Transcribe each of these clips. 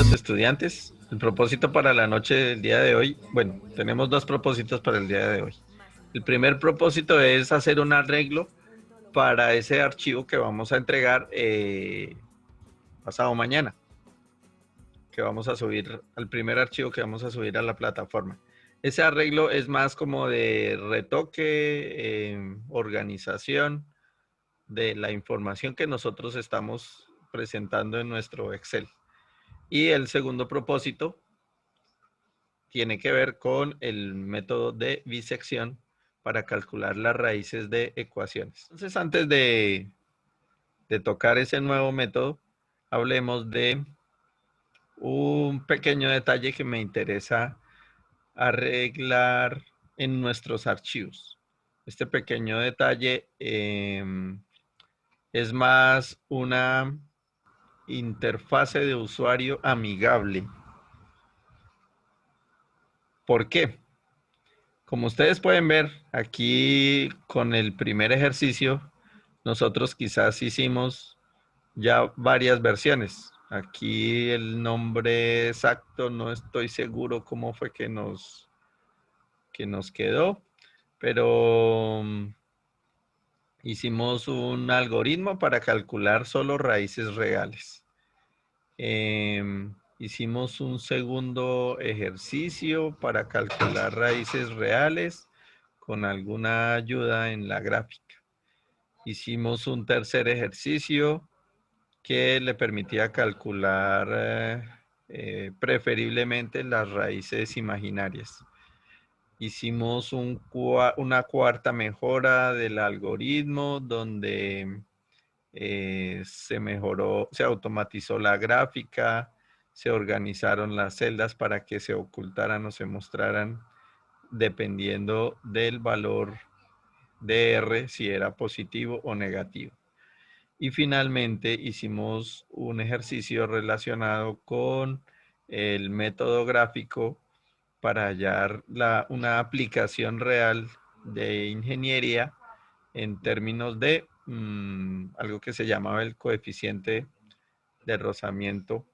queridos estudiantes. El propósito para la noche del día de hoy, bueno, tenemos dos propósitos para el día de hoy. El primer propósito es hacer un arreglo para ese archivo que vamos a entregar pasado mañana, que vamos a subir, al primer archivo que vamos a subir a la plataforma. Ese arreglo es más como de retoque, organización de la información que nosotros estamos presentando en nuestro Excel. Y el segundo propósito tiene que ver con el método de bisección para calcular las raíces de ecuaciones. Entonces, antes de tocar ese nuevo método, hablemos de un pequeño detalle que me interesa arreglar en nuestros archivos. Este pequeño detalle es más una interfase de usuario amigable. ¿Por qué? Como ustedes pueden ver, aquí con el primer ejercicio, nosotros quizás hicimos ya varias versiones. Aquí el nombre exacto no estoy seguro cómo fue que nos quedó, pero hicimos un algoritmo para calcular solo raíces reales. Hicimos un segundo ejercicio para calcular raíces reales con alguna ayuda en la gráfica. Hicimos un tercer ejercicio que le permitía calcular preferiblemente las raíces imaginarias. Hicimos una cuarta mejora del algoritmo donde se mejoró, se automatizó la gráfica, se organizaron las celdas para que se ocultaran o se mostraran dependiendo del valor de R, si era positivo o negativo. Y finalmente hicimos un ejercicio relacionado con el método gráfico para hallar una aplicación real de ingeniería en términos de algo que se llamaba el coeficiente de rozamiento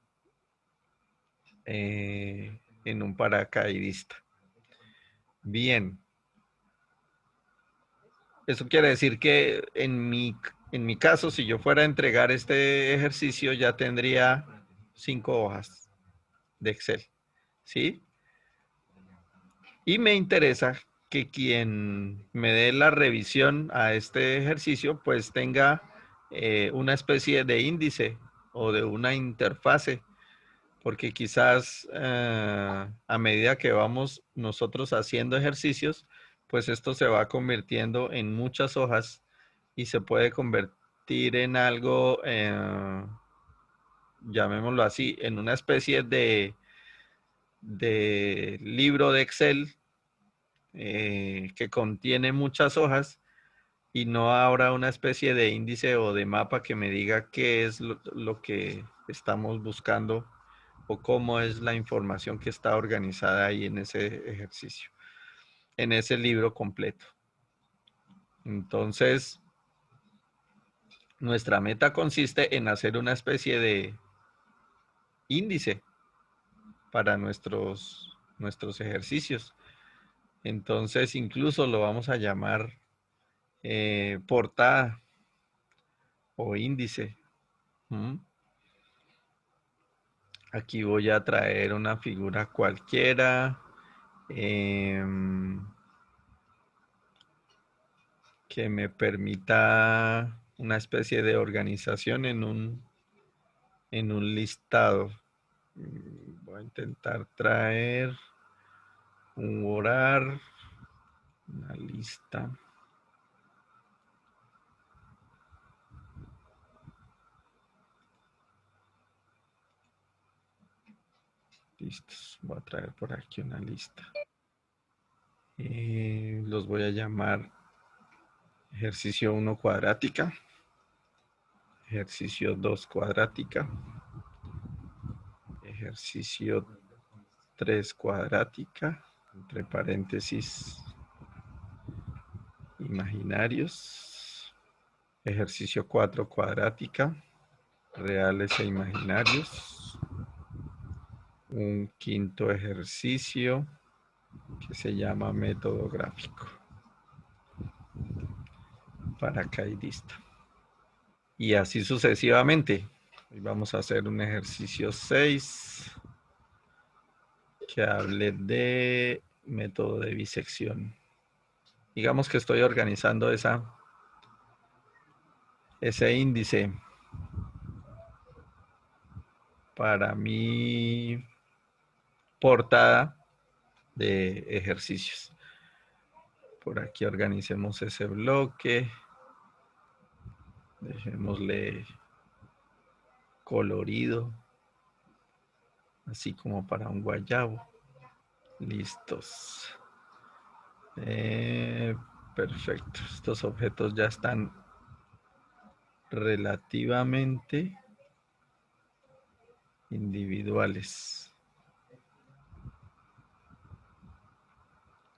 en un paracaidista. Bien, eso quiere decir que en mi caso, si yo fuera a entregar este ejercicio, ya tendría 5 hojas de Excel, ¿sí? Y me interesa que quien me dé la revisión a este ejercicio, pues tenga una especie de índice o de una interfase, porque quizás a medida que vamos nosotros haciendo ejercicios, pues esto se va convirtiendo en muchas hojas y se puede convertir en algo, llamémoslo así, en una especie de libro de Excel que contiene muchas hojas y no habrá una especie de índice o de mapa que me diga qué es lo que estamos buscando o cómo es la información que está organizada ahí en ese ejercicio, en ese libro completo. Entonces, nuestra meta consiste en hacer una especie de índice para nuestros ejercicios. Entonces, incluso lo vamos a llamar portada o índice. ¿Mm? Aquí voy a traer una figura cualquiera que me permita una especie de organización en un listado. Voy a intentar traer un orar, una lista. Listos. Voy a traer por aquí una lista. Los voy a llamar ejercicio 1 cuadrática, ejercicio 2 cuadrática, ejercicio 3 cuadrática, entre paréntesis, imaginarios, ejercicio 4 cuadrática, reales e imaginarios, un quinto ejercicio que se llama método gráfico. Paracaidista. Y así sucesivamente. Hoy vamos a hacer un ejercicio 6 que hable de método de bisección. Digamos que estoy organizando ese índice para mi portada de ejercicios. Por aquí organicemos ese bloque. Dejémosle colorido, así como para un guayabo. Listos. Perfecto. Estos objetos ya están relativamente individuales.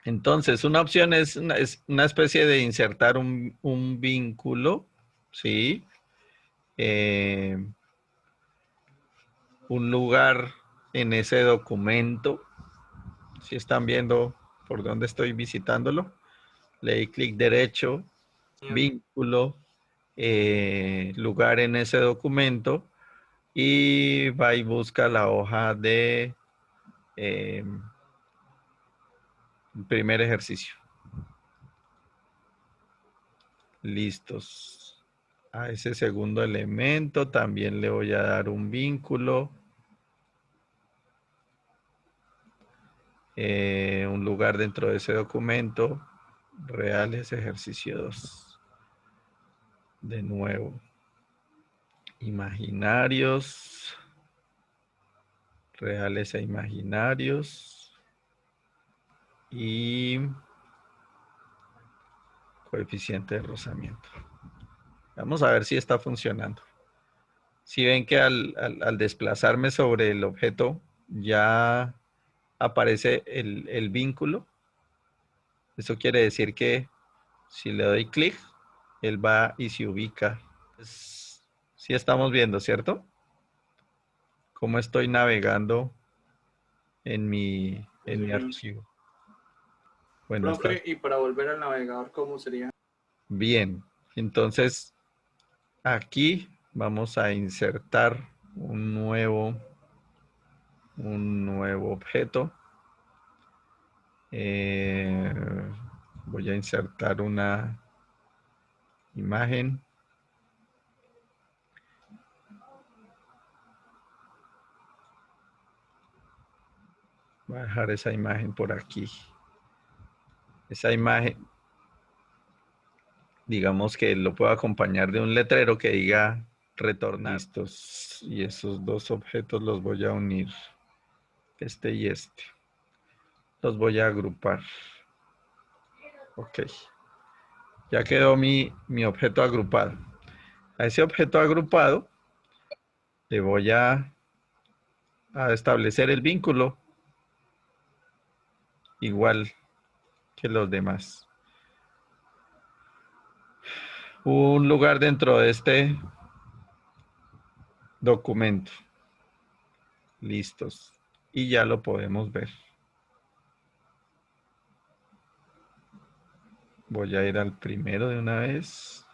Entonces, una opción es una especie de insertar un vínculo, ¿sí? Un lugar en ese documento. Si están viendo por dónde estoy visitándolo, le di clic derecho, vínculo, lugar en ese documento y va y busca la hoja de primer ejercicio. Listos. A ese segundo elemento también le voy a dar un vínculo. Un lugar dentro de ese documento. Reales ejercicio 2. De nuevo. Imaginarios. Reales e imaginarios. Y coeficiente de rozamiento. Vamos a ver si está funcionando. Si ven que al desplazarme sobre el objeto ya aparece el vínculo, eso quiere decir que si le doy clic, él va y se ubica. Sí estamos viendo, ¿cierto? Cómo estoy navegando en mi archivo. Bueno, Profe, y para volver al navegador, ¿cómo sería? bien. Entonces, aquí vamos a insertar un nuevo objeto. Voy a insertar una imagen. Voy a dejar esa imagen por aquí. Esa imagen, digamos que lo puedo acompañar de un letrero que diga retornar. Listos. Y esos dos objetos los voy a unir. Este y este. Los voy a agrupar. Ok. Ya quedó mi objeto agrupado. A ese objeto agrupado le voy a establecer el vínculo igual que los demás. Un lugar dentro de este documento. Listos. Y ya lo podemos ver. Voy a ir al primero de una vez.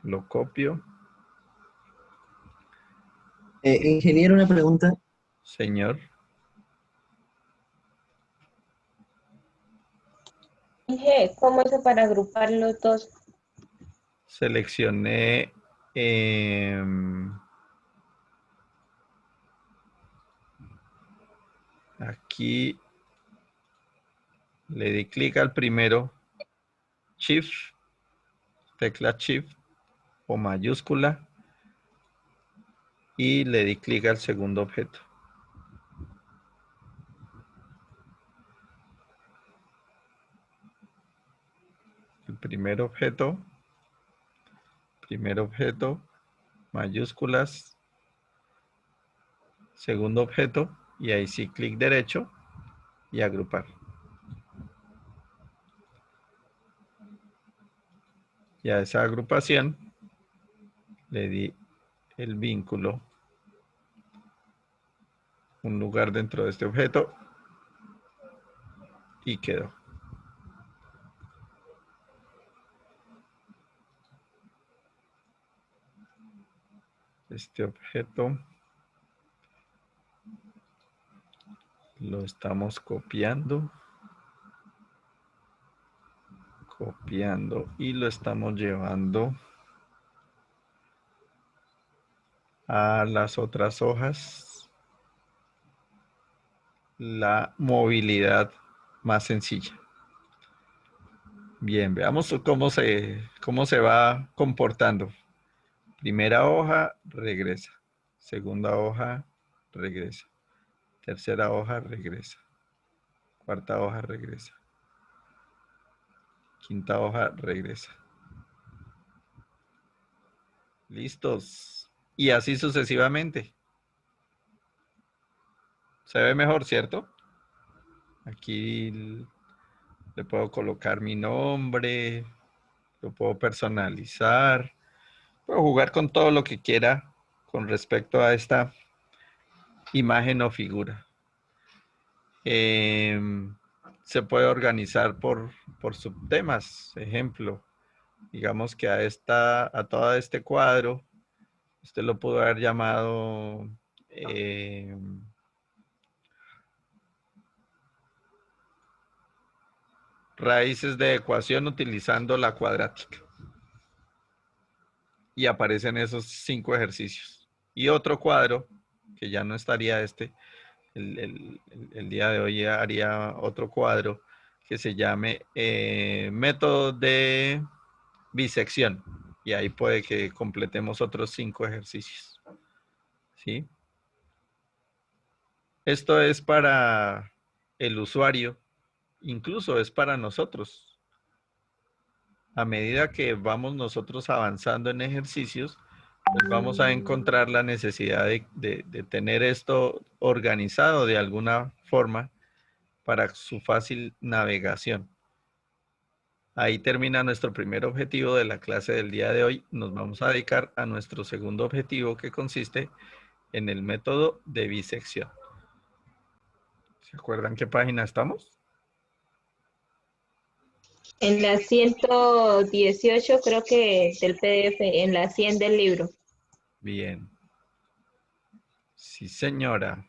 Lo copio. Ingeniero, una pregunta. Señor. Dije, ¿cómo hizo para agrupar los dos? Seleccioné aquí. Le di clic al primero. Shift. Tecla Shift o mayúscula. Y le di clic al segundo objeto. El primer objeto, mayúsculas, segundo objeto, y ahí sí clic derecho y agrupar. Y a esa agrupación le di el vínculo un lugar dentro de este objeto y quedó. Este objeto lo estamos copiando y lo estamos llevando a las otras hojas. La movilidad más sencilla. Bien, veamos cómo se va comportando. Primera hoja, regresa. Segunda hoja, regresa. Tercera hoja, regresa. Cuarta hoja, regresa. Quinta hoja, regresa. Listos. Y así sucesivamente. Se ve mejor, ¿cierto? Aquí le puedo colocar mi nombre, lo puedo personalizar, puedo jugar con todo lo que quiera con respecto a esta imagen o figura. Se puede organizar por subtemas. Ejemplo, digamos que a todo este cuadro, usted lo pudo haber llamado raíces de ecuación utilizando la cuadrática. Y aparecen esos 5 ejercicios. Y otro cuadro, que ya no estaría el día de hoy haría otro cuadro que se llame método de bisección. Y ahí puede que completemos otros 5 ejercicios. ¿Sí? Esto es para el usuario, incluso es para nosotros. A medida que vamos nosotros avanzando en ejercicios, pues vamos a encontrar la necesidad de tener esto organizado de alguna forma para su fácil navegación. Ahí termina nuestro primer objetivo de la clase del día de hoy. Nos vamos a dedicar a nuestro segundo objetivo, que consiste en el método de bisección. ¿Se acuerdan qué página estamos? En la 118 creo que del PDF, en la 100 del libro. Bien. Sí, señora.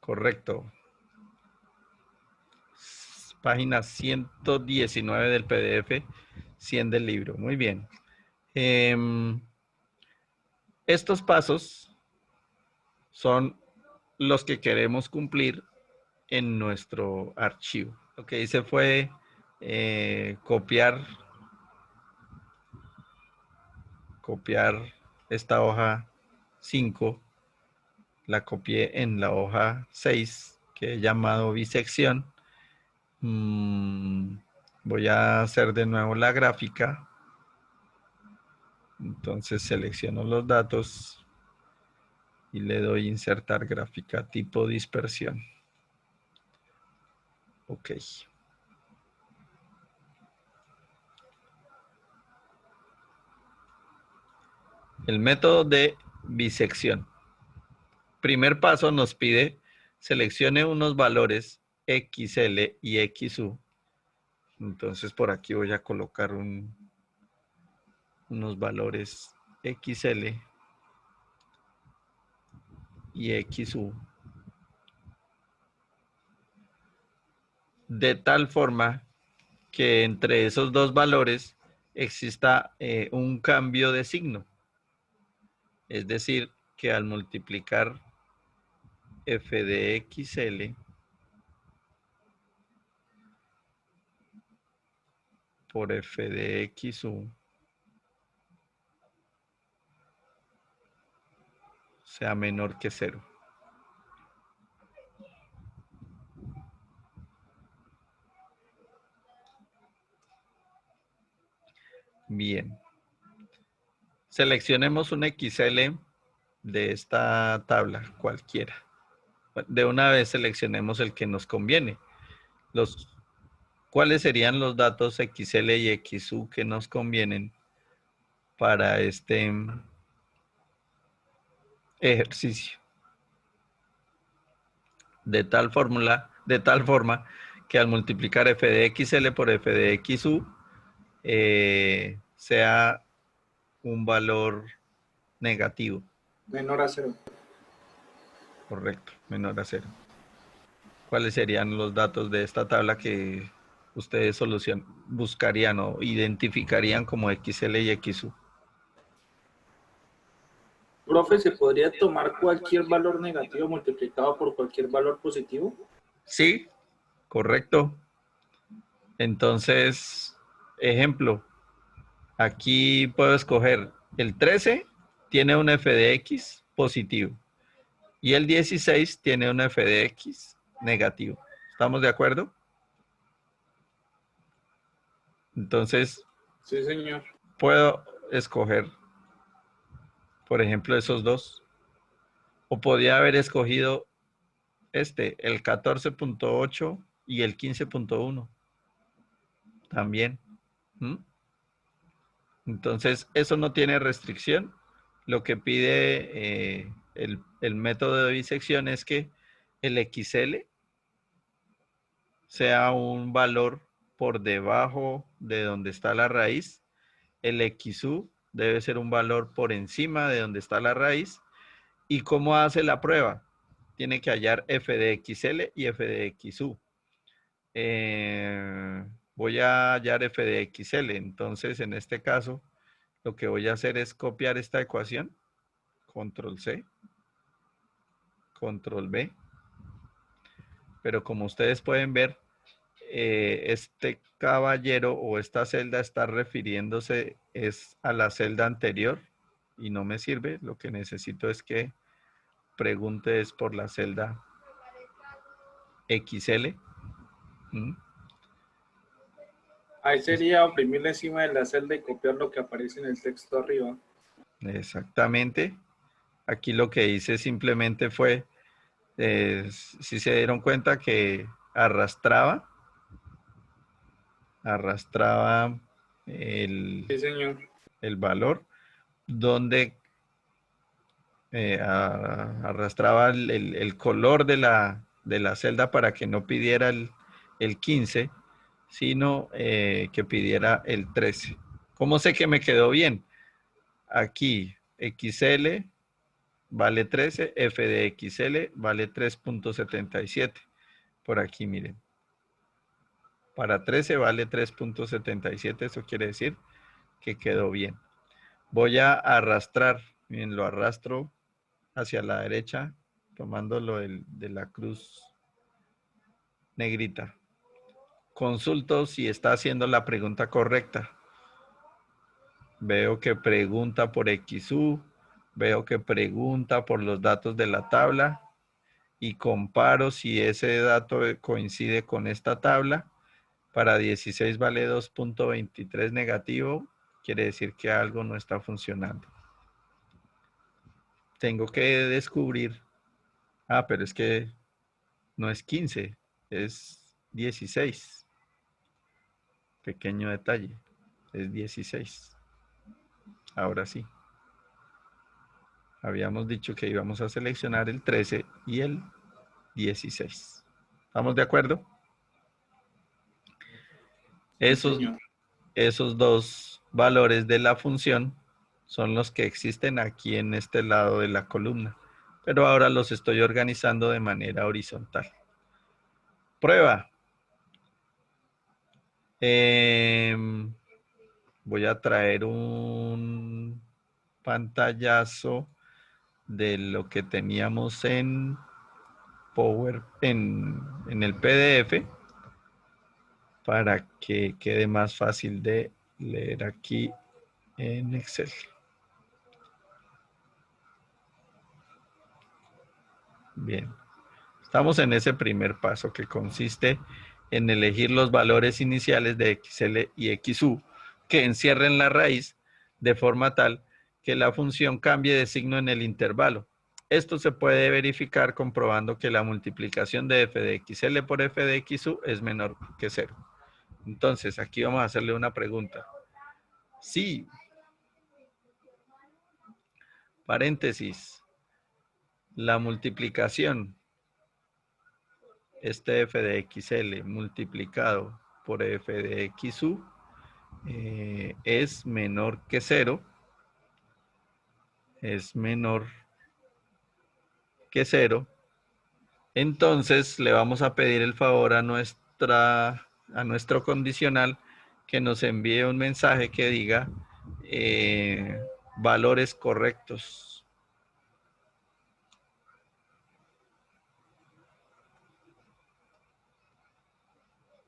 Correcto. Página 119 del PDF, 100 del libro. Muy bien. Estos pasos son los que queremos cumplir en nuestro archivo. Lo que hice fue copiar esta hoja 5, la copié en la hoja 6, que he llamado bisección. Voy a hacer de nuevo la gráfica. Entonces selecciono los datos y le doy insertar gráfica tipo dispersión. Ok. El método de bisección. Primer paso nos pide seleccione unos valores XL y XU. Entonces por aquí voy a colocar unos valores XL y XU. De tal forma que entre esos dos valores exista un cambio de signo. Es decir, que al multiplicar f de XL por f de XU sea menor que 0. Bien. Seleccionemos un XL de esta tabla, cualquiera. De una vez seleccionemos el que nos conviene. ¿Cuáles serían los datos XL y XU que nos convienen para este ejercicio. De tal forma que al multiplicar f de xl por f de xu sea un valor negativo. Menor a 0. Correcto, menor a 0. ¿Cuáles serían los datos de esta tabla que ustedes buscarían o identificarían como xl y xu? Profe, ¿se podría tomar cualquier valor negativo multiplicado por cualquier valor positivo? Sí, correcto. Entonces, ejemplo, aquí puedo escoger el 13 tiene un f de x positivo y el 16 tiene un f de x negativo. ¿Estamos de acuerdo? Entonces, Sí, señor. puedo escoger, por ejemplo, esos dos. O podía haber escogido el 14.8 y el 15.1 también. ¿Mm? Entonces, eso no tiene restricción. Lo que pide el método de bisección es que el XL sea un valor por debajo de donde está la raíz. El XU debe ser un valor por encima de donde está la raíz. ¿Y cómo hace la prueba? Tiene que hallar f de XL y f de XU. Voy a hallar f de XL. Entonces, en este caso, lo que voy a hacer es copiar esta ecuación. Control C. Control B. Pero como ustedes pueden ver, este caballero o esta celda está refiriéndose es a la celda anterior y no me sirve. Lo que necesito es que preguntes por la celda XL. ¿Mm? Ahí sería oprimirle encima de la celda y copiar lo que aparece en el texto arriba. Exactamente. Aquí lo que hice simplemente fue, si se dieron cuenta que arrastraba Sí, señor. el valor donde arrastraba el color de la celda para que no pidiera el 15, sino que pidiera el 13. ¿Cómo sé que me quedó bien? Aquí XL vale 13, F de XL vale 3.77. Por aquí, miren. Para 13 vale 3.77, eso quiere decir que quedó bien. Voy a arrastrar, miren, lo arrastro hacia la derecha, tomándolo de la cruz negrita. Consulto si está haciendo la pregunta correcta. Veo que pregunta por XU, veo que pregunta por los datos de la tabla y comparo si ese dato coincide con esta tabla. Para 16 vale 2.23 negativo, quiere decir que algo no está funcionando. Tengo que descubrir, pero es que no es 15, es 16. Pequeño detalle, es 16. Ahora sí. Habíamos dicho que íbamos a seleccionar el 13 y el 16. ¿Estamos de acuerdo? Sí, Esos, señor. esos dos valores de la función son los que existen aquí en este lado de la columna, pero ahora los estoy organizando de manera horizontal. Prueba. Voy a traer un pantallazo de lo que teníamos en Power, en el PDF, para que quede más fácil de leer aquí en Excel. Bien, estamos en ese primer paso que consiste en elegir los valores iniciales de XL y XU que encierren la raíz de forma tal que la función cambie de signo en el intervalo. Esto se puede verificar comprobando que la multiplicación de f de XL por f de XU es menor que 0. Entonces, aquí vamos a hacerle una pregunta. Si paréntesis, la multiplicación, este f de xl multiplicado por f de xu es menor que 0, es menor que 0, entonces le vamos a pedir el favor a nuestro condicional que nos envíe un mensaje que diga valores correctos.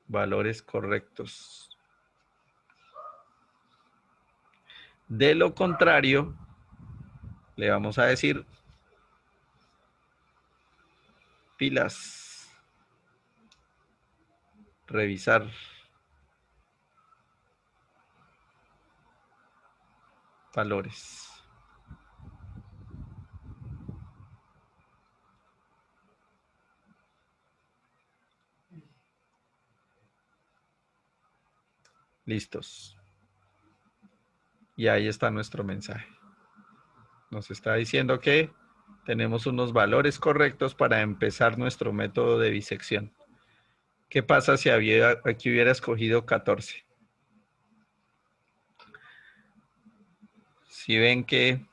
Valores correctos. De lo contrario, le vamos a decir pilas, revisar. Valores. Listos. Y ahí está nuestro mensaje. Nos está diciendo que tenemos unos valores correctos para empezar nuestro método de bisección. ¿Qué pasa si aquí hubiera escogido 14? Si ven que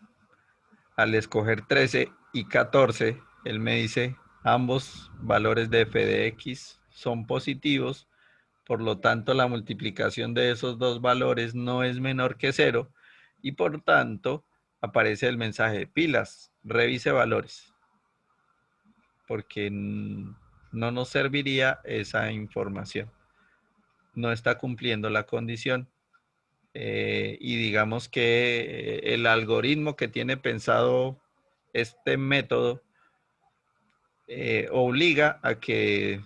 al escoger 13 y 14, él me dice ambos valores de f de x son positivos, por lo tanto la multiplicación de esos dos valores no es menor que 0 y por tanto aparece el mensaje pilas, revise valores, porque no nos serviría esa información. No está cumpliendo la condición. Y digamos que el algoritmo que tiene pensado este método obliga a que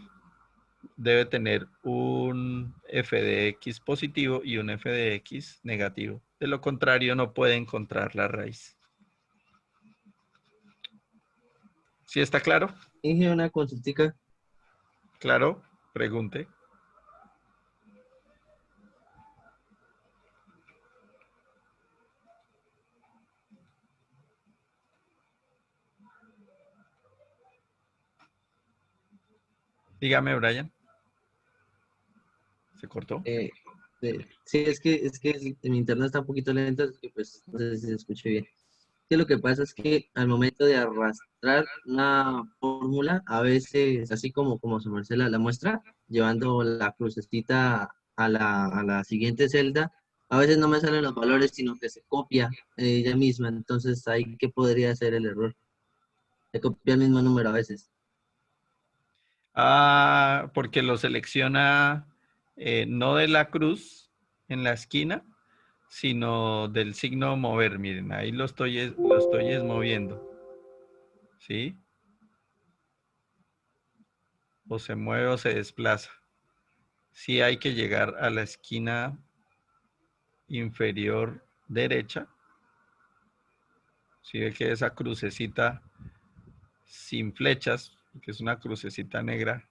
debe tener un f de x positivo y un f de x negativo. De lo contrario, no puede encontrar la raíz. ¿Sí está claro? Dije una consultica. ¿Claro? Pregunte. Dígame, Brian. ¿Se cortó? eh, sí, es que mi internet está un poquito lento, así que pues no sé si se escucha bien. Que lo que pasa es que al momento de arrastrar una fórmula, a veces, así como su merced la muestra, llevando la crucecita a la siguiente celda, a veces no me salen los valores, sino que se copia ella misma. Entonces, ahí qué podría ser el error. Se copia el mismo número a veces. Ah, porque lo selecciona no de la cruz en la esquina, sino del signo mover. Miren, ahí lo estoy moviendo. ¿Sí? O se mueve o se desplaza. Sí hay que llegar a la esquina inferior derecha. Si ve que esa crucecita sin flechas, que es una crucecita negra,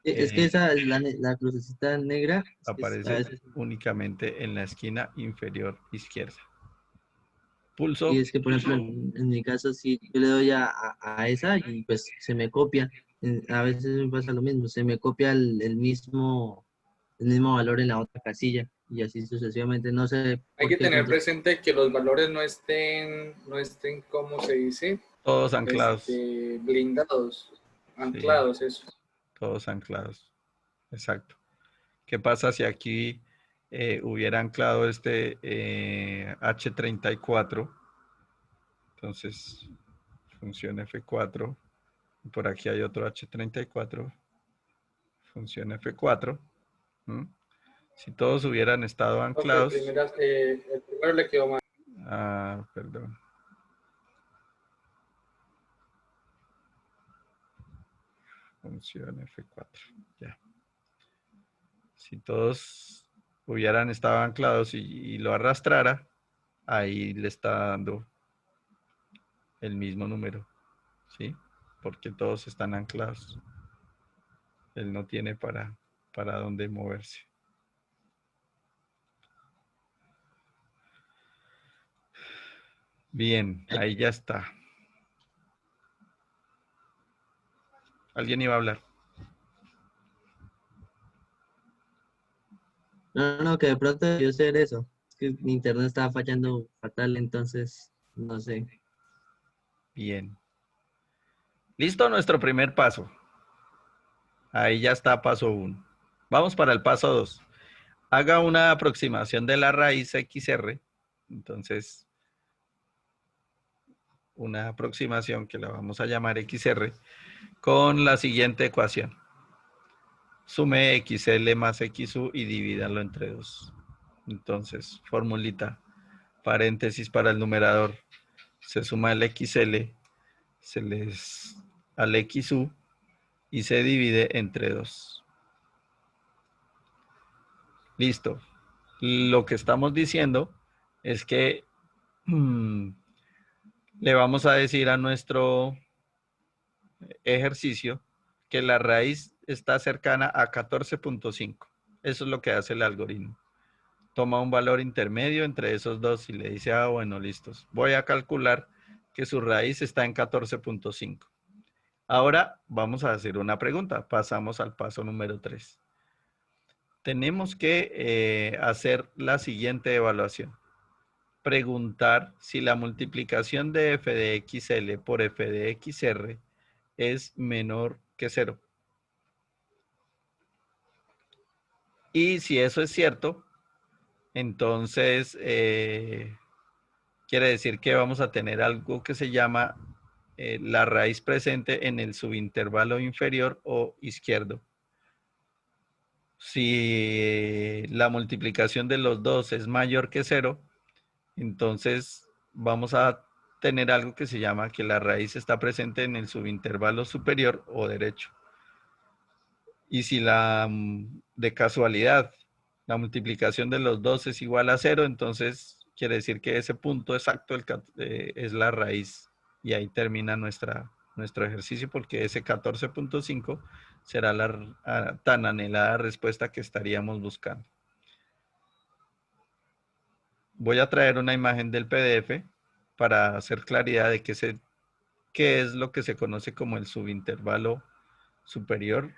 Es que esa, la crucecita negra, es que a aparece veces. únicamente en la esquina inferior izquierda. Y Pulso. es que, por ejemplo, en mi caso, si yo le doy a esa y pues se me copia, a veces me pasa lo mismo, se me copia el mismo valor en la otra casilla y así sucesivamente. No sé Hay por que qué tener funciona. presente que los valores no estén, ¿cómo se dice? Todos anclados. Blindados, Sí, anclados, eso. todos anclados. Exacto. ¿Qué pasa si aquí hubiera anclado este H34? Entonces, función F4. Por aquí hay otro H34. Función F4. ¿Mm? Si todos hubieran estado Ok, anclados. el primero le quedó mal. Ah, perdón. Función F4. Ya. Si todos hubieran estado anclados y lo arrastrara, ahí le está dando el mismo número, ¿sí? Porque todos están anclados. Él no tiene para dónde moverse. Bien, ahí ya está. ¿Alguien iba a hablar? No, no, que de pronto debió ser eso. Es que mi internet estaba fallando fatal, entonces no sé. Bien. Listo nuestro primer paso. Ahí ya está paso 1. Vamos para el paso 2. Haga una aproximación de la raíz XR. Entonces, una aproximación que la vamos a llamar XR con la siguiente ecuación. Sume XL más XU y divídalo entre 2. Entonces, formulita, paréntesis para el numerador. Se suma el XL al XU y se divide entre 2. Listo. Lo que estamos diciendo es que le vamos a decir a nuestro ejercicio que la raíz está cercana a 14.5. Eso es lo que hace el algoritmo. Toma un valor intermedio entre esos dos y le dice, ah, bueno, listos. Voy a calcular que su raíz está en 14.5. Ahora vamos a hacer una pregunta. Pasamos al paso número 3. Tenemos que hacer la siguiente evaluación. Preguntar si la multiplicación de f de xl por f de xr es menor que 0. Y si eso es cierto, entonces quiere decir que vamos a tener algo que se llama la raíz presente en el subintervalo inferior o izquierdo. Si la multiplicación de los dos es mayor que 0, entonces vamos a tener algo que se llama que la raíz está presente en el subintervalo superior o derecho. Y si de casualidad la multiplicación de los dos es igual a 0, entonces quiere decir que ese punto exacto es la raíz. Y ahí termina nuestro ejercicio porque ese 14.5 será la tan anhelada respuesta que estaríamos buscando. Voy a traer una imagen del PDF para hacer claridad de qué es lo que se conoce como el subintervalo superior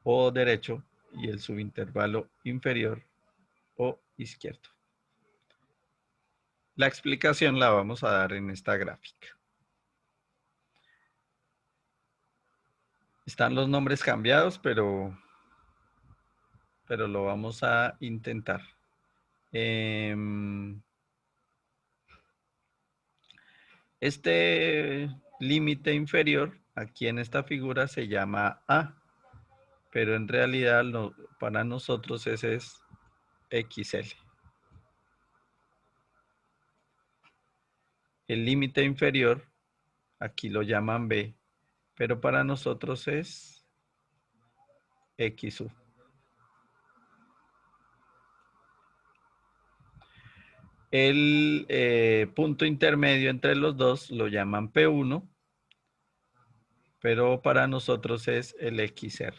o derecho y el subintervalo inferior o izquierdo. La explicación la vamos a dar en esta gráfica. Están los nombres cambiados, pero lo vamos a intentar. Este límite inferior aquí en esta figura se llama A, pero en realidad para nosotros ese es XL. El límite inferior aquí lo llaman B, pero para nosotros es XU. El punto intermedio entre los dos lo llaman P1, pero para nosotros es el XR.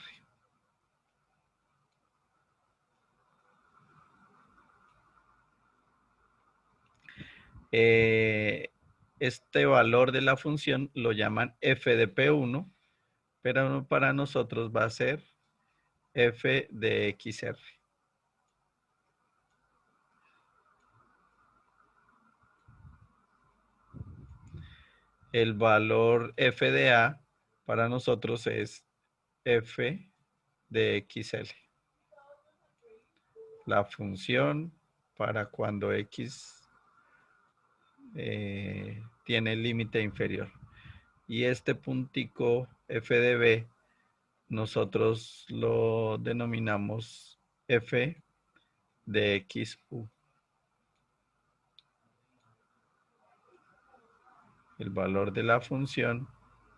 Este valor de la función lo llaman f de P1, pero para nosotros va a ser f de XR. El valor f de A para nosotros es f de XL. La función para cuando X tiene el límite inferior. Y este puntico f de B nosotros lo denominamos f de XU. El valor de la función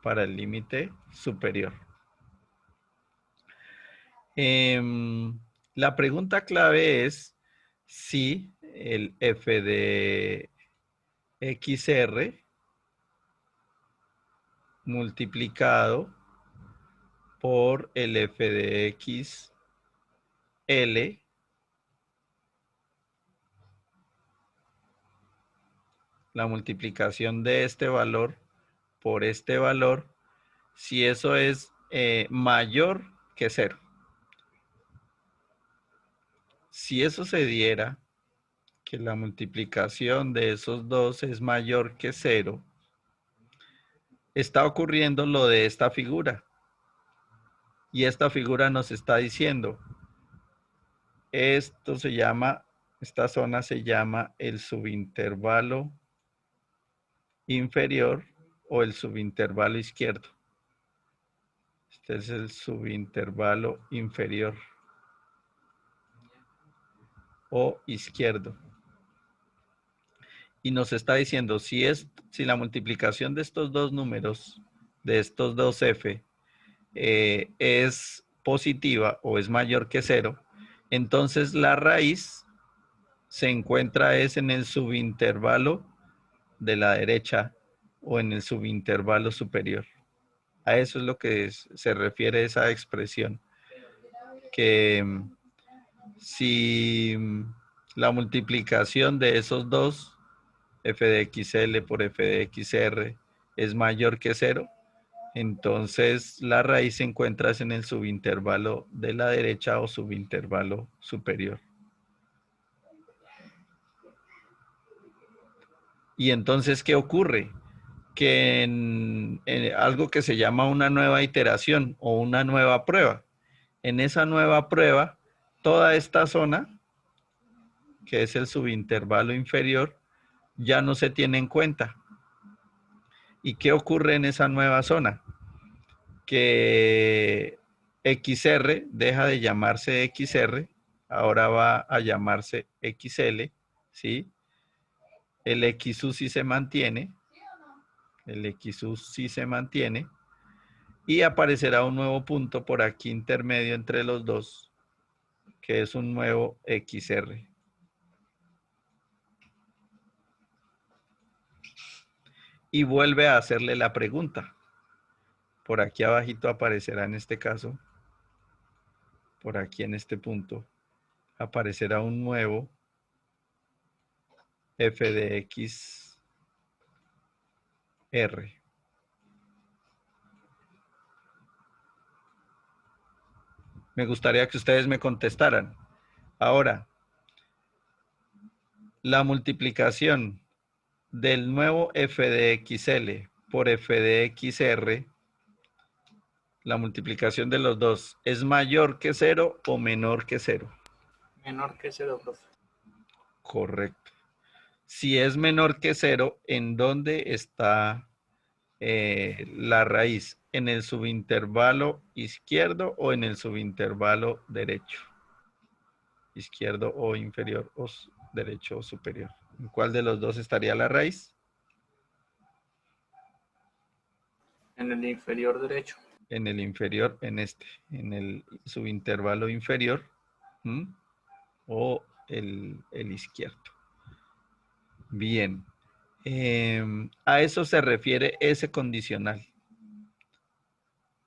para el límite superior. La pregunta clave es si el f de XR multiplicado por el f de XL la multiplicación de este valor por este valor, si eso es mayor que 0. Si eso se diera, que la multiplicación de esos dos es mayor que 0, está ocurriendo lo de esta figura. Y esta figura nos está diciendo, esta zona se llama el subintervalo inferior o el subintervalo izquierdo. Este es el subintervalo inferior o izquierdo. Y nos está diciendo, si la multiplicación de estos dos números, de estos dos f, es positiva o es mayor que 0, entonces la raíz se encuentra en el subintervalo de la derecha o en el subintervalo superior. A eso es lo que se refiere esa expresión. Que si la multiplicación de esos dos, f de xl por f de xr, es mayor que 0, entonces la raíz se encuentra en el subintervalo de la derecha o subintervalo superior. Y entonces, ¿qué ocurre? Que en algo que se llama una nueva iteración o una nueva prueba, en esa nueva prueba, toda esta zona, que es el subintervalo inferior, ya no se tiene en cuenta. ¿Y qué ocurre en esa nueva zona? Que XR deja de llamarse XR, ahora va a llamarse XL, ¿sí? El XU sí se mantiene, y aparecerá un nuevo punto por aquí intermedio entre los dos, que es un nuevo XR. Y vuelve a hacerle la pregunta. Por aquí abajito aparecerá en este caso, por aquí en este punto, aparecerá un nuevo f de x r. Me gustaría que ustedes me contestaran. Ahora, la multiplicación del nuevo f de xl por f de xr, la multiplicación de los dos, ¿es mayor que 0 o menor que 0? Menor que 0, profe. Correcto. Si es menor que 0, ¿en dónde está la raíz? ¿En el subintervalo izquierdo o en el subintervalo derecho? Izquierdo o inferior, o derecho o superior. ¿En cuál de los dos estaría la raíz? En el inferior derecho. En el inferior, en el subintervalo inferior, o el izquierdo. Bien. A eso se refiere ese condicional.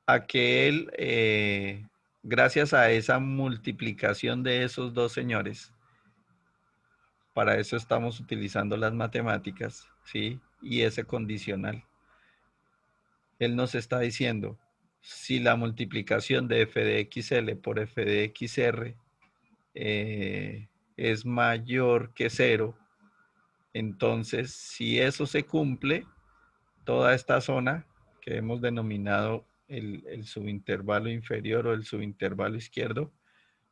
A que él, gracias a esa multiplicación de esos dos señores, para eso estamos utilizando las matemáticas, ¿sí? Y ese condicional. Él nos está diciendo, si la multiplicación de f de xl por f de xr es mayor que 0, entonces si eso se cumple, toda esta zona que hemos denominado el subintervalo inferior o el subintervalo izquierdo,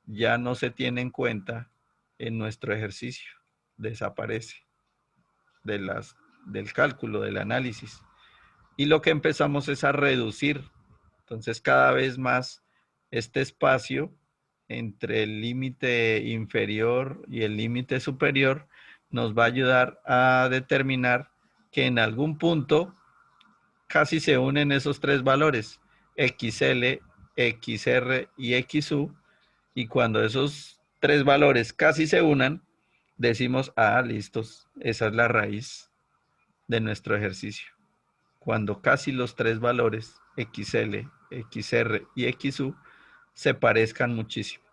ya no se tiene en cuenta en nuestro ejercicio, desaparece del cálculo, del análisis. Y lo que empezamos es a reducir. Entonces, cada vez más este espacio entre el límite inferior y el límite superior nos va a ayudar a determinar que en algún punto casi se unen esos tres valores, XL, XR y XU, y cuando esos tres valores casi se unan, decimos, listos, esa es la raíz de nuestro ejercicio. Cuando casi los tres valores, XL, XR y XU, se parezcan muchísimo.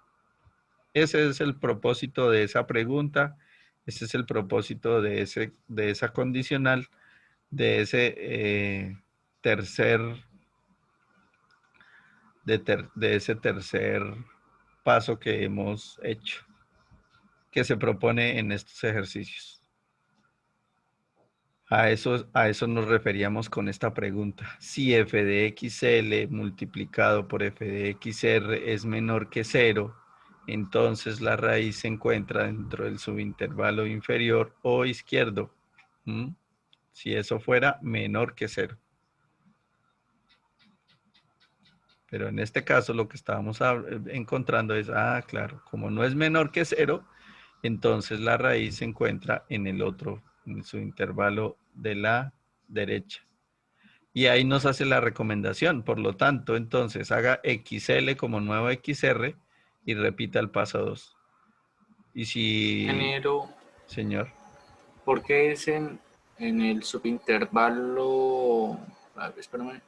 Ese es el propósito de esa pregunta. Ese es el propósito de esa condicional, de ese tercer, de ese tercer paso que hemos hecho, que se propone en estos ejercicios. A eso nos referíamos con esta pregunta. Si f de xl multiplicado por f de xr es menor que 0, entonces la raíz se encuentra dentro del subintervalo inferior o izquierdo. Si eso fuera menor que 0. Pero en este caso lo que estábamos encontrando es, claro, como no es menor que 0, entonces la raíz se encuentra en el otro, en su intervalo de la derecha. Y ahí nos hace la recomendación. Por lo tanto, entonces haga XL como nuevo XR y repita el paso 2. Y si... Ingeniero, Señor. ¿por qué es en el subintervalo? Espérame.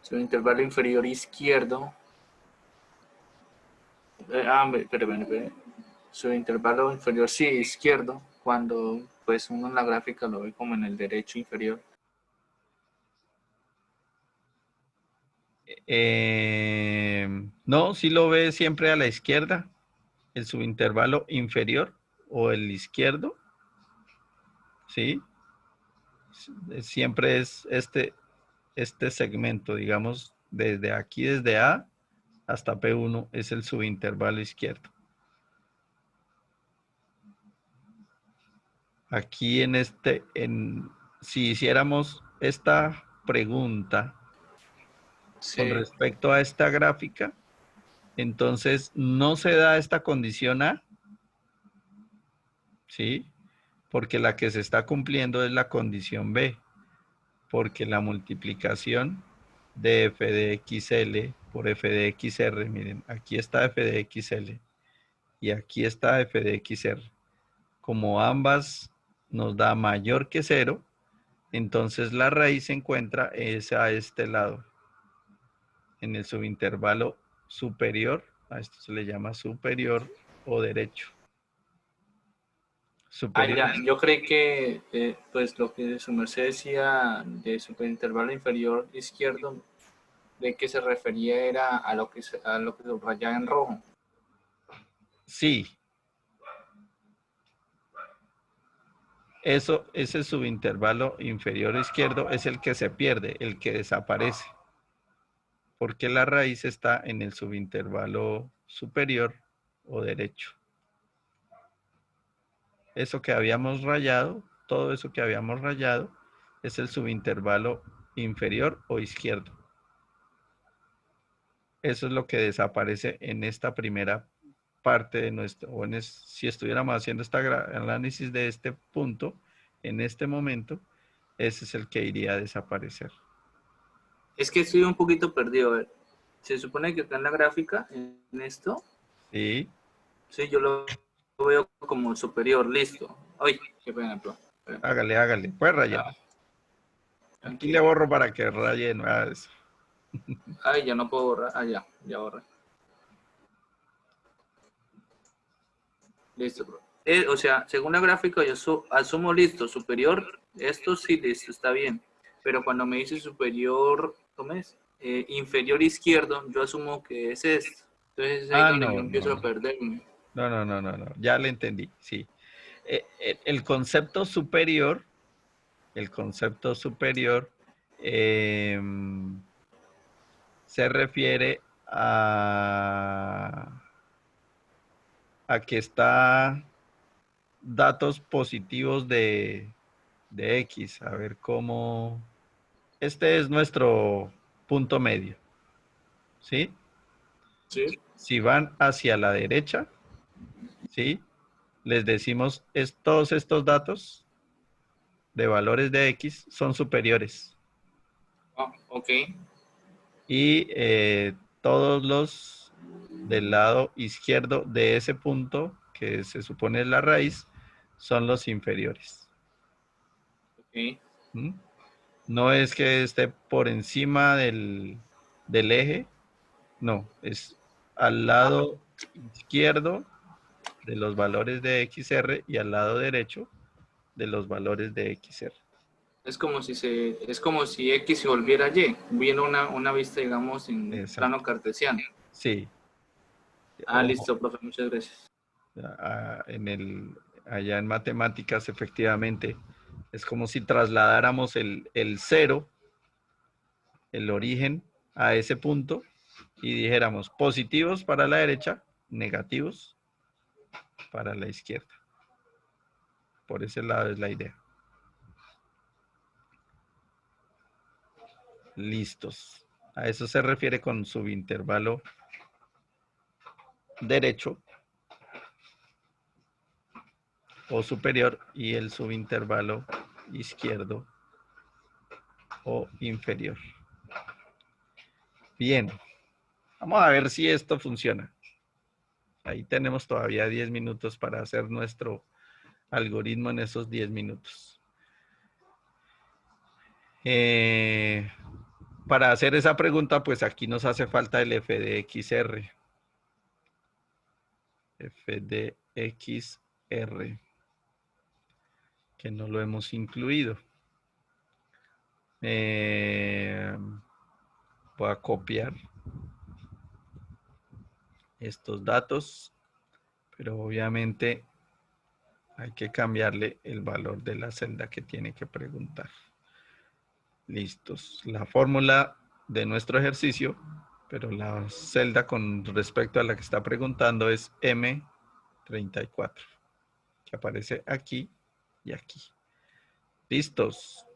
Subintervalo inferior izquierdo. Espérame. Subintervalo inferior, sí, izquierdo. Cuando pues uno en la gráfica lo ve como en el derecho inferior. No, sí lo ve siempre a la izquierda, el subintervalo inferior o el izquierdo. ¿Sí? Siempre es este segmento, digamos, desde aquí, desde A hasta P1 es el subintervalo izquierdo. Aquí si hiciéramos esta pregunta con Sí. respecto a esta gráfica, entonces no se da esta condición A, ¿sí? Porque la que se está cumpliendo es la condición B, porque la multiplicación de f de xl por f de xr, miren, aquí está f de xl y aquí está f de xr. Como ambas nos da mayor que 0, entonces la raíz se encuentra a este lado, en el subintervalo superior, a esto se le llama superior o derecho. Superior. Ya, yo creí que pues lo que su merced decía de superintervalo inferior izquierdo, de que se refería era a lo que subrayaba en rojo. Sí. Ese subintervalo inferior izquierdo es el que se pierde, el que desaparece. Porque la raíz está en el subintervalo superior o derecho. Eso que habíamos rayado, todo eso que habíamos rayado, es el subintervalo inferior o izquierdo. Eso es lo que desaparece en esta primera parte de nuestro, si estuviéramos haciendo este análisis de este punto, en este momento, ese es el que iría a desaparecer. Es que estoy un poquito perdido. A ver, se supone que acá en la gráfica, en esto, Sí. sí, yo lo veo como superior, listo. Ay, qué pena, Hágale, puede rayar. Aquí le borro para que raye nada de eso. Ay, ya no puedo borrar. Ya borré. Listo, bro. O sea, según la gráfica, yo asumo listo, superior, esto sí, listo, está bien. Pero cuando me dice superior, ¿cómo es? Inferior izquierdo, yo asumo que es esto. Entonces es ahí donde yo empiezo a perderme. No, ya le entendí, sí. El concepto superior se refiere a que está datos positivos de X. A ver cómo... Este es nuestro punto medio. ¿Sí? Sí. Si van hacia la derecha, ¿sí? Les decimos, todos estos datos de valores de X son superiores. Ok. Y todos los del lado izquierdo de ese punto, que se supone es la raíz, son los inferiores. Ok. ¿Mm? No es que esté por encima del eje, no, es al lado izquierdo de los valores de XR y al lado derecho de los valores de XR. Es como si X se volviera Y, viendo una vista, digamos, en Exacto. plano cartesiano. Sí. Listo, profe, muchas gracias. Allá en matemáticas, efectivamente, es como si trasladáramos el 0, el origen, a ese punto y dijéramos positivos para la derecha, negativos para la izquierda. Por ese lado es la idea. Listos. A eso se refiere con subintervalo derecho o superior y el subintervalo izquierdo o inferior. Bien. Vamos a ver si esto funciona. Ahí tenemos todavía 10 minutos para hacer nuestro algoritmo en esos 10 minutos. Para hacer esa pregunta, pues aquí nos hace falta el f de xr. F de xr, que no lo hemos incluido. Voy a copiar estos datos, pero obviamente hay que cambiarle el valor de la celda que tiene que preguntar. Listos. La fórmula de nuestro ejercicio, pero la celda con respecto a la que está preguntando es M34, que aparece aquí y aquí. Listos.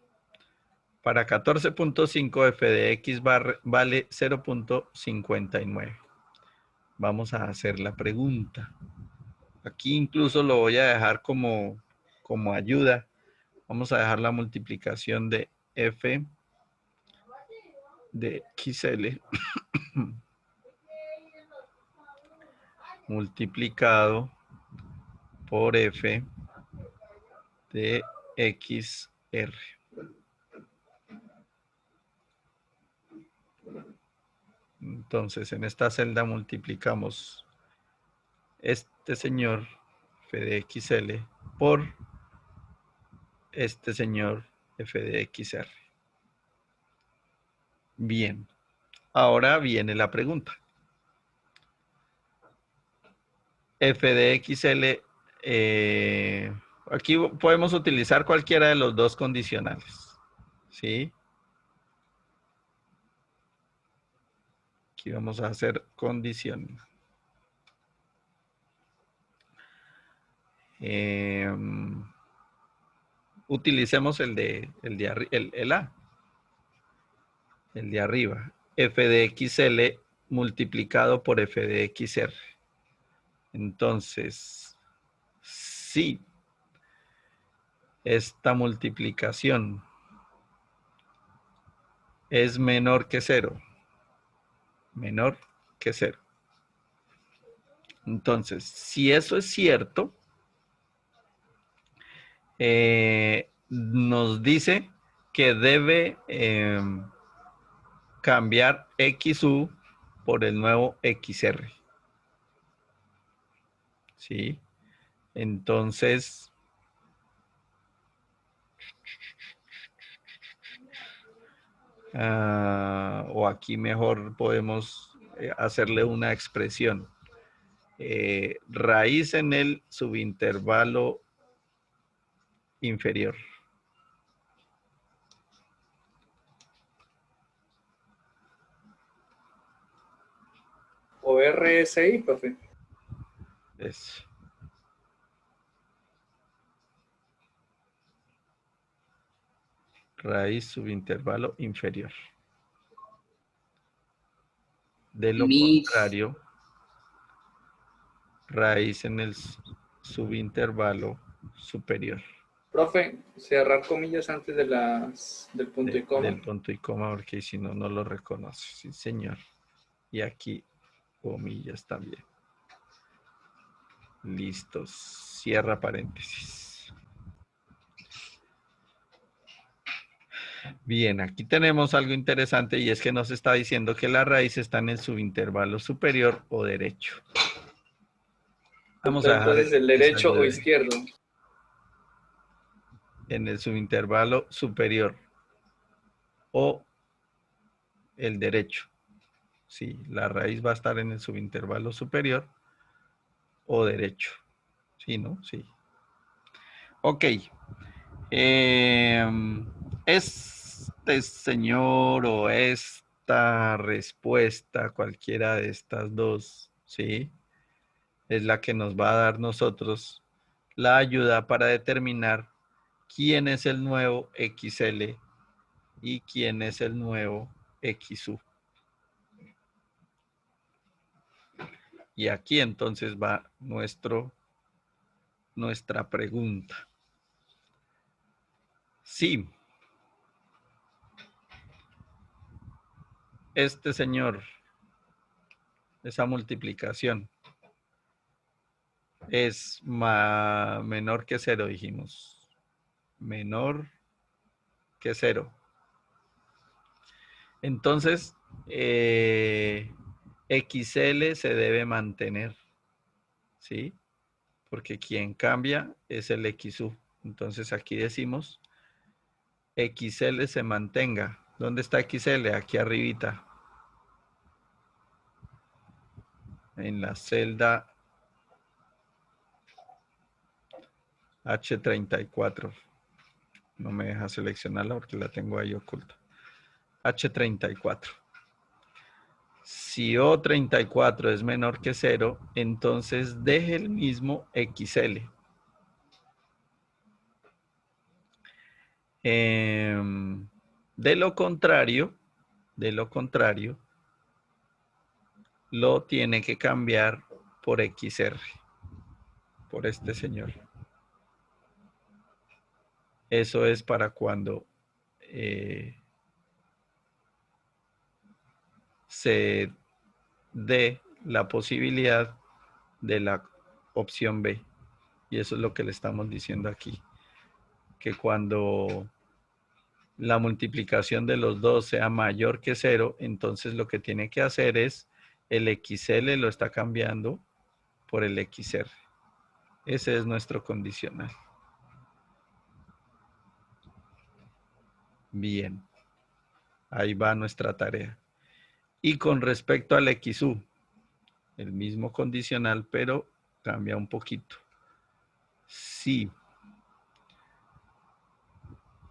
Para 14.5 f de x vale 0.59. Vamos a hacer la pregunta. Aquí incluso lo voy a dejar como ayuda. Vamos a dejar la multiplicación de f de xl multiplicado por f de xr. Entonces, en esta celda multiplicamos este señor f de xl por este señor f de xr. Bien, ahora viene la pregunta. F de xl, aquí podemos utilizar cualquiera de los dos condicionales, ¿sí? Aquí vamos a hacer condición. Utilicemos el A. El de arriba. F de xl multiplicado por f de xr. Entonces, si esta multiplicación es menor que 0, menor que 0. Entonces, si eso es cierto, nos dice que debe cambiar XU por el nuevo XR. ¿Sí? Entonces, o aquí mejor podemos hacerle una expresión. Raíz en el subintervalo inferior. O RSI, profe. Eso. Raíz subintervalo inferior. De lo contrario, raíz en el subintervalo superior. Profe, cerrar comillas antes del punto y coma. Del punto y coma, porque si no, no lo reconoce. Sí, señor. Y aquí, comillas también. Listos. Cierra paréntesis. Bien, aquí tenemos algo interesante y es que nos está diciendo que la raíz está en el subintervalo superior o derecho. Vamos a dejar Entonces, el esa derecho o llave izquierdo. en el subintervalo superior o el derecho. Sí, la raíz va a estar en el subintervalo superior o derecho. Sí, ¿no? Sí. Ok. Este señor o esta respuesta, cualquiera de estas dos, ¿sí? Es la que nos va a dar nosotros la ayuda para determinar quién es el nuevo XL y quién es el nuevo XU. Y aquí entonces va nuestra pregunta. Sí, este señor, esa multiplicación es menor que 0, dijimos. Menor que 0. Entonces, XL se debe mantener, ¿sí? Porque quien cambia es el XU. Entonces aquí decimos XL se mantenga. ¿Dónde está XL? Aquí arribita. En la celda H34. No me deja seleccionarla porque la tengo ahí oculta. H34. Si O34 es menor que 0, entonces deje el mismo XL. De lo contrario, lo tiene que cambiar por XR, por este señor. Eso es para cuando se dé la posibilidad de la opción B. Y eso es lo que le estamos diciendo aquí. Que cuando la multiplicación de los dos sea mayor que 0, entonces lo que tiene que hacer es el XL lo está cambiando por el XR. Ese es nuestro condicional. Bien, ahí va nuestra tarea. Y con respecto al XU, el mismo condicional, pero cambia un poquito. Si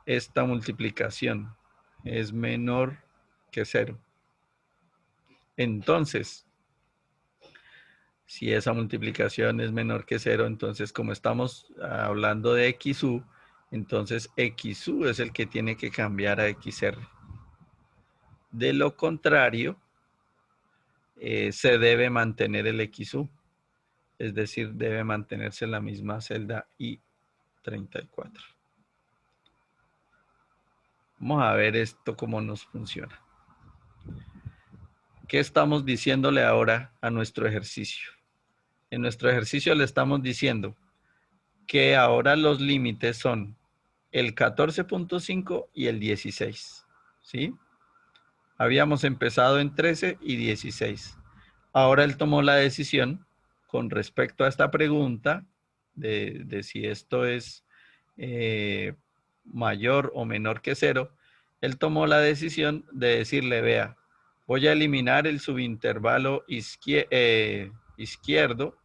esta multiplicación es menor que 0, entonces, si esa multiplicación es menor que 0, entonces como estamos hablando de XU, entonces XU es el que tiene que cambiar a XR. De lo contrario, se debe mantener el XU, es decir, debe mantenerse en la misma celda I34. Vamos a ver esto cómo nos funciona. ¿Qué estamos diciéndole ahora a nuestro ejercicio? En nuestro ejercicio le estamos diciendo que ahora los límites son el 14.5 y el 16, ¿sí? Habíamos empezado en 13 y 16. Ahora él tomó la decisión con respecto a esta pregunta de si esto es mayor o menor que 0. Él tomó la decisión de decirle, vea, voy a eliminar el subintervalo izquierdo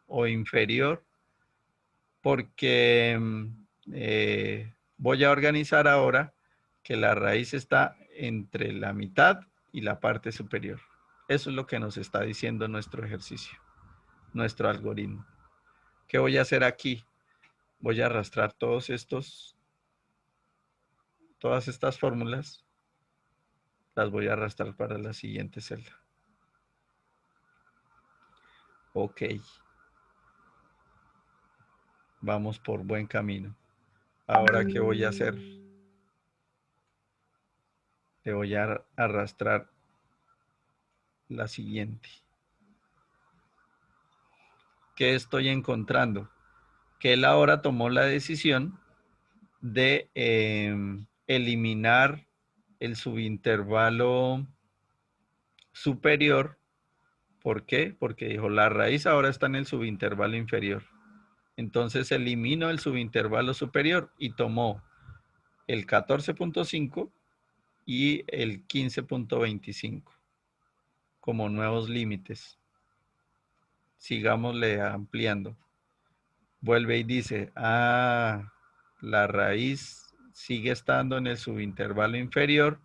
o inferior porque voy a organizar ahora que la raíz está entre la mitad y la parte superior. Eso es lo que nos está diciendo nuestro ejercicio, nuestro algoritmo. ¿Qué voy a hacer aquí? Voy a arrastrar todas estas fórmulas, las voy a arrastrar para la siguiente celda. Ok. Vamos por buen camino. Ahora, ¿qué voy a hacer? Le voy a arrastrar la siguiente. ¿Qué estoy encontrando? Que él ahora tomó la decisión de eliminar el subintervalo superior ¿Por qué? Porque dijo, la raíz ahora está en el subintervalo inferior. Entonces eliminó el subintervalo superior y tomó el 14.5 y el 15.25 como nuevos límites. Sigámosle ampliando. Vuelve y dice, la raíz sigue estando en el subintervalo inferior.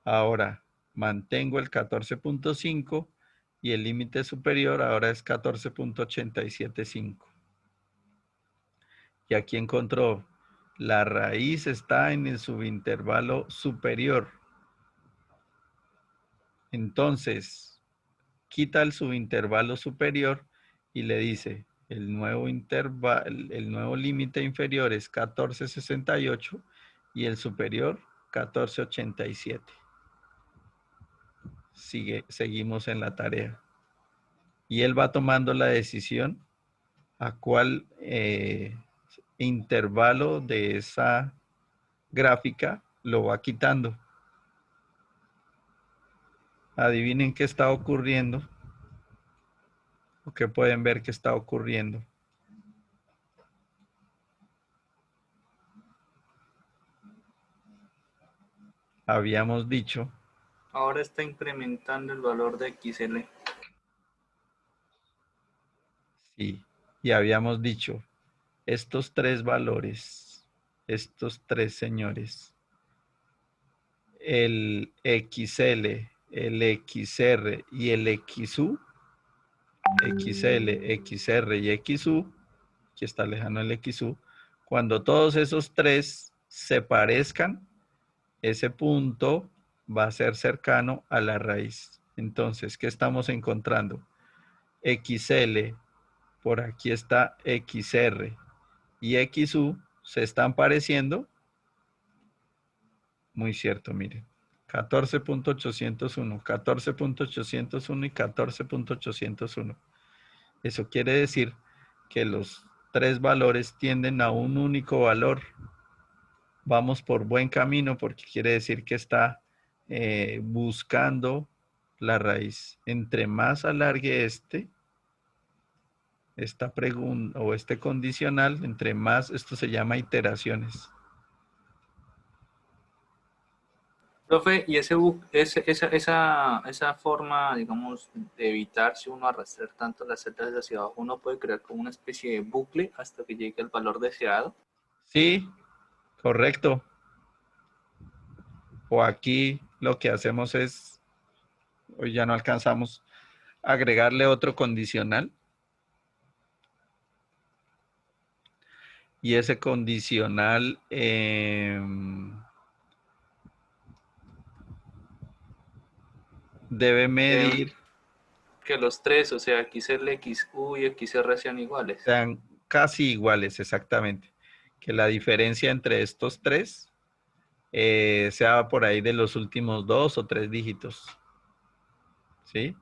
Ahora mantengo el 14.5 y el límite superior ahora es 14.875. Y aquí encontró, la raíz está en el subintervalo superior. Entonces, quita el subintervalo superior y le dice, el nuevo límite inferior es 14.68 y el superior 14.87. Seguimos en la tarea. Y él va tomando la decisión a cuál intervalo de esa gráfica lo va quitando. Adivinen qué está ocurriendo o qué pueden ver que está ocurriendo. Habíamos dicho, Ahora está incrementando el valor de XL. sí, y habíamos dicho, estos tres valores, estos tres señores, el XL, el XR y el XU, XL, XR y XU, aquí está lejano el XU, cuando todos esos tres se parezcan, ese punto va a ser cercano a la raíz. Entonces, ¿qué estamos encontrando? XL, por aquí está XR y XU se están pareciendo. Muy cierto, miren. 14.801, 14.801 y 14.801. Eso quiere decir que los tres valores tienden a un único valor. Vamos por buen camino porque quiere decir que está buscando la raíz. Entre más alargue esta pregunta o este condicional, entre más, esto se llama iteraciones. Profe, y esa forma, digamos, de evitar si uno arrastrar tanto las celdas hacia abajo, uno puede crear como una especie de bucle hasta que llegue al valor deseado. Sí, correcto. O aquí lo que hacemos es, hoy ya no alcanzamos, agregarle otro condicional. Y ese condicional debe medir, Que los tres, o sea, XL, XU y XR sean iguales. sean casi iguales exactamente. Que la diferencia entre estos tres sea por ahí de los últimos 2 o 3 dígitos. ¿Sí?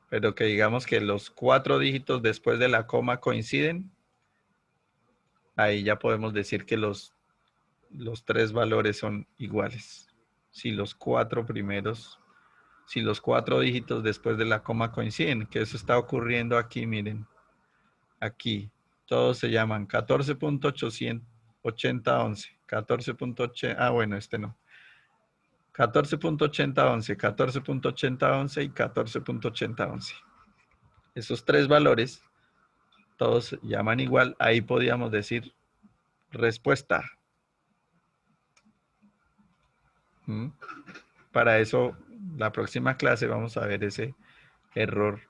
Pero que digamos que los 4 dígitos después de la coma coinciden. Ahí ya podemos decir que los tres valores son iguales. Si los 4 primeros, si los 4 dígitos después de la coma coinciden, que eso está ocurriendo aquí, miren. Aquí, todos se llaman 14.88011, 14.80, bueno, este no. 14.8011, 14.8011 y 14.8011. Esos tres valores, todos se llaman igual. Ahí podríamos decir respuesta. Para eso, la próxima clase vamos a ver ese error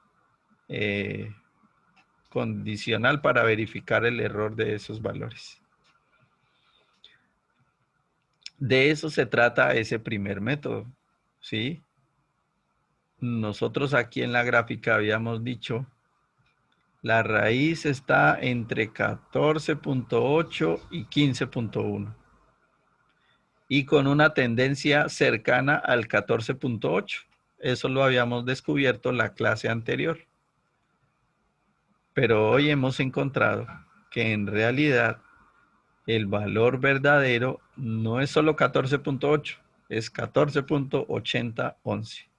condicional para verificar el error de esos valores. De eso se trata ese primer método, ¿sí? Nosotros aquí en la gráfica habíamos dicho, la raíz está entre 14.8 y 15.1 y con una tendencia cercana al 14.8. Eso lo habíamos descubierto en la clase anterior. Pero hoy hemos encontrado que en realidad el valor verdadero no es solo 14.8, es 14.8011.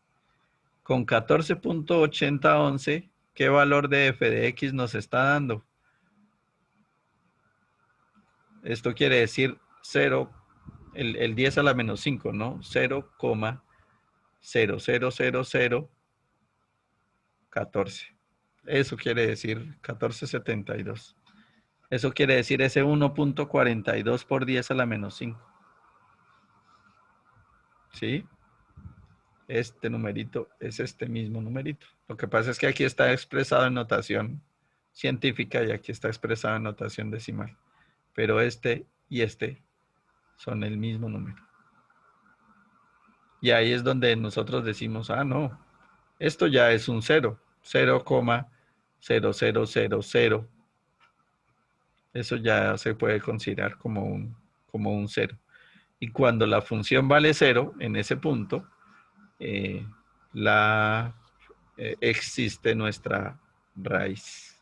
Con 14.8011, ¿qué valor de f de x nos está dando? Esto quiere decir 0, el 10 a la menos 5, ¿no? 0,000014. Eso quiere decir 1472. Eso quiere decir ese 1.42 por 10 a la menos 5. ¿Sí? Este numerito es este mismo numerito. Lo que pasa es que aquí está expresado en notación científica y aquí está expresado en notación decimal. Pero este y este son el mismo número. Y ahí es donde nosotros decimos, ah, no, esto ya es un 0, 0,0000. Eso ya se puede considerar como un 0. Y cuando la función vale 0, en ese punto, existe nuestra raíz.